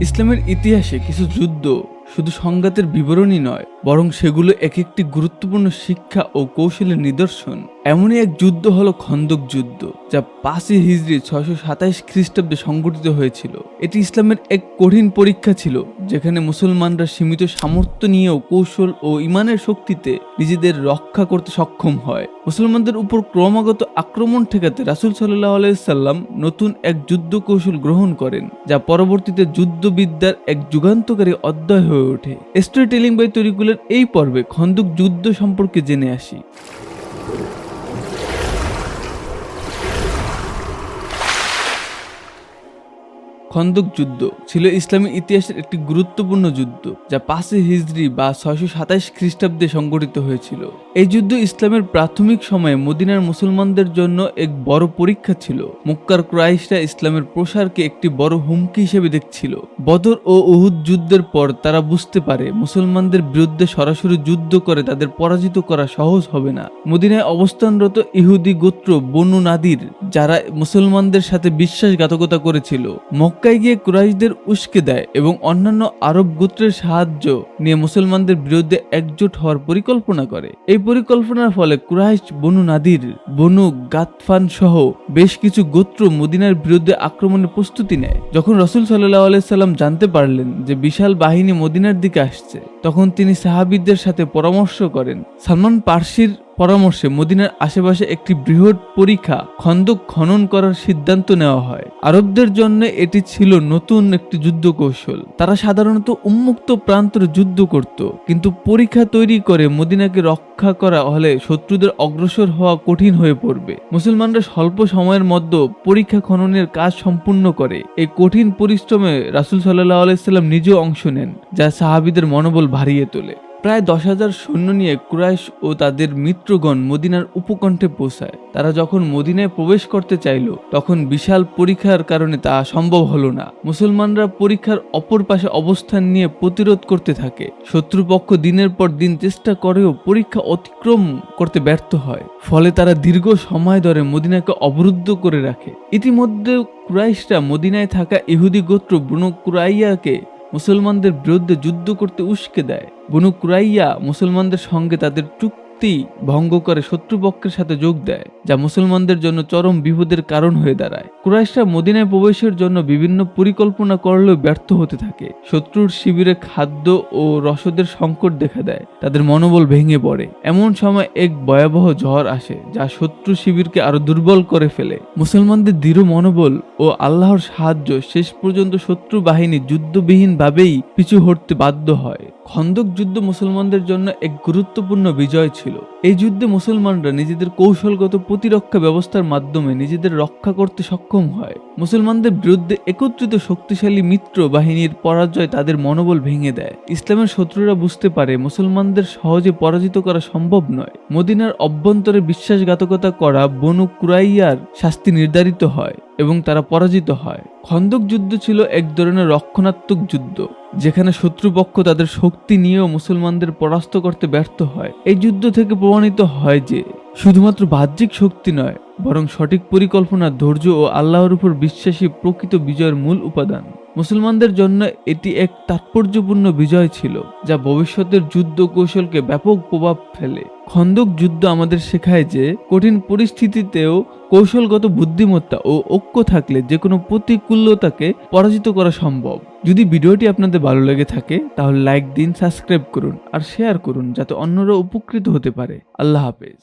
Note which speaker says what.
Speaker 1: ইসলামের ইতিহাসে কিছু যুদ্ধ শুধু সংঘাতের বিবরণই নয়, বরং সেগুলো এক একটি গুরুত্বপূর্ণ শিক্ষা ও কৌশলের নিদর্শন। এমনই এক যুদ্ধ হলো খন্দক যুদ্ধ, যা 5 হিজরি 627 খ্রিস্টাব্দে সংঘটিত হয়েছিল। এটি ইসলামের এক কঠিন পরীক্ষা ছিল, যেখানে মুসলমানরা সীমিত সামর্থ্য নিয়েও কৌশল ও ইমানের শক্তিতে নিজেদের রক্ষা করতে সক্ষম হয়। মুসলমানদের উপর ক্রমাগত আক্রমণ ঠেকাতে রাসূল সাল্লাল্লাহু আলাইহি সাল্লাম নতুন এক যুদ্ধ কৌশল গ্রহণ করেন, যা পরবর্তীতে যুদ্ধবিদ্যার এক যুগান্তকারী অধ্যায় হয়ে ওঠে। স্টোরি টেলিং বাই তরিকুলের এই পর্বে খন্দক যুদ্ধ সম্পর্কে জেনে আসি। খন্দক যুদ্ধ ছিল ইসলামী ইতিহাসের একটি গুরুত্বপূর্ণ যুদ্ধ, যা 5 হিজরি বা 627 খ্রিস্টাব্দে সংঘটিত হয়েছিল। এই যুদ্ধ ইসলামের প্রাথমিক সময়ে মদিনার মুসলমানদের জন্য এক বড় পরীক্ষা ছিল। মক্কার কুরাইশরা ইসলামের প্রসারকে একটি বড় হুমকি হিসেবে দেখছিল। বদর ও উহুদ যুদ্ধের পর তারা বুঝতে পারে মুসলমানদের বিরুদ্ধে সরাসরি যুদ্ধ করে তাদের পরাজিত করা সহজ হবে না। মদিনায় অবস্থানরত ইহুদি গোত্র বনু নাদির, যারা মুসলমানদের সাথে বিশ্বাসঘাতকতা করেছিল, মক্কায় গিয়ে কুরাইশদের উস্কে দেয় এবং অন্যান্য আরব গোত্রের সাহায্য নিয়ে মুসলমানদের বিরুদ্ধে একজোট হওয়ার পরিকল্পনা করে। এই পরিকল্পনার ফলে কুরাইশ, বনু নাদির, বনু গাতফান সহ বেশ কিছু গোত্র মদিনার বিরুদ্ধে আক্রমণের প্রস্তুতি নেয়। যখন রাসূল সাল্লাল্লাহু আলাইহি সাল্লাম জানতে পারলেন যে বিশাল বাহিনী মদিনার দিকে আসছে, তখন তিনি সাহাবীদের সাথে পরামর্শ করেন। সালমান পার্সির পরামর্শে মদিনার আশেপাশে একটি বৃহৎ পরিখা খন্দক খনন করার সিদ্ধান্ত নেওয়া হয়। আরবদের জন্য এটি ছিল নতুন একটি যুদ্ধ কৌশল। তারা সাধারণত উন্মুক্ত প্রান্তরে যুদ্ধ করত, কিন্তু পরিখা তৈরি করে মদিনাকে রক্ষা করা হলে শত্রুদের অগ্রসর হওয়া কঠিন হয়ে পড়বে। মুসলমানরা স্বল্প সময়ের মধ্যে পরিখা খননের কাজ সম্পূর্ণ করে। এই কঠিন পরিশ্রমে রাসূল সাল্লাল্লাহু আলাইহি সাল্লাম নিজেও অংশ নেন, যা সাহাবীদের মনোবল বাড়িয়ে তোলে। প্রায় 10,000 সৈন্য নিয়ে কুরাইশ ও তাদের মিত্রগণ মদিনার উপকণ্ঠে পৌঁছায়। তারা যখন মদিনায় প্রবেশ করতে চাইল, তখন বিশাল পরীক্ষার কারণে তা সম্ভব হলো না। মুসলমানরা পরীক্ষার অপর পাশে অবস্থান নিয়ে প্রতিরোধ করতে থাকে। শত্রুপক্ষ দিনের পর দিন চেষ্টা করেও পরীক্ষা অতিক্রম করতে ব্যর্থ হয়। ফলে তারা দীর্ঘ সময় ধরে মদিনাকে অবরুদ্ধ করে রাখে। ইতিমধ্যে কুরাইশরা মদিনায় থাকা ইহুদি গোত্র বনু কুরাইয়াকে মুসলমানদের বিরুদ্ধে যুদ্ধ করতে উস্কে দেয়। বনু কুরাইয়া মুসলমানদের সঙ্গে তাদের চুক্তি ভঙ্গ করে শত্রুপক্ষের সাথে যোগ দেয়, যা মুসলমানদের জন্য চরম বিপদের কারণ হয়ে দাঁড়ায়। কুরাইশরা মদিনায় প্রবেশের জন্য বিভিন্ন পরিকল্পনা করলেও ব্যর্থ হতে থাকে। শত্রুর শিবিরে খাদ্য ও রসদের সংকট দেখা দেয়, তাদের মনোবল ভেঙে পড়ে। এমন সময় এক ভয়াবহ ঝড় আসে, যা শত্রু শিবিরকে আরো দুর্বল করে ফেলে। মুসলমানদের দৃঢ় মনোবল ও আল্লাহর সাহায্য শেষ পর্যন্ত শত্রু বাহিনী যুদ্ধবিহীন ভাবেই পিছু হটতে বাধ্য হয়। খন্দক যুদ্ধ মুসলমানদের জন্য এক গুরুত্বপূর্ণ বিজয় ছিল। এই যুদ্ধে মুসলমানরা নিজেদের কৌশলগত প্রতিরক্ষা ব্যবস্থার মাধ্যমে নিজেদের রক্ষা করতে সক্ষম হয়। মুসলমানদের বিরুদ্ধে একত্রিত শক্তিশালী মিত্র বাহিনীর পরাজয় তাদের মনোবল ভেঙে দেয়। ইসলামের শত্রুরা বুঝতে পারে মুসলমানদের সহজে পরাজিত করা সম্ভব নয়। মদিনার অভ্যন্তরে বিশ্বাসঘাতকতা করা বনু কুরাইয়ার শাস্তি নির্ধারিত হয় এবং তারা পরাজিত হয়। খন্দক যুদ্ধ ছিল এক ধরনের রক্ষণাত্মক যুদ্ধ, যেখানে শত্রুপক্ষ তাদের শক্তি নিয়েও মুসলমানদের পরাস্ত করতে ব্যর্থ হয়। এই যুদ্ধ থেকে প্রমাণিত হয় যে শুধুমাত্র বাহ্যিক শক্তি নয়, বরং সঠিক পরিকল্পনা, ধৈর্য ও আল্লাহর উপর বিশ্বাসী প্রকৃত বিজয়ের মূল উপাদান। মুসলমানদের জন্য এটি এক তাৎপর্যপূর্ণ বিজয় ছিল, যা ভবিষ্যতের যুদ্ধ কৌশলকে ব্যাপক প্রভাব ফেলে। খন্দক যুদ্ধ আমাদের শেখায় যে কঠিন পরিস্থিতিতেও কৌশলগত বুদ্ধিমত্তা ও ঐক্য থাকলে যে কোনো প্রতিকূলতাকে পরাজিত করা সম্ভব। যদি ভিডিওটি আপনাদের ভালো লেগে থাকে, তাহলে লাইক দিন, সাবস্ক্রাইব করুন আর শেয়ার করুন, যাতে অন্যরা উপকৃত হতে পারে। আল্লাহ হাফেজ।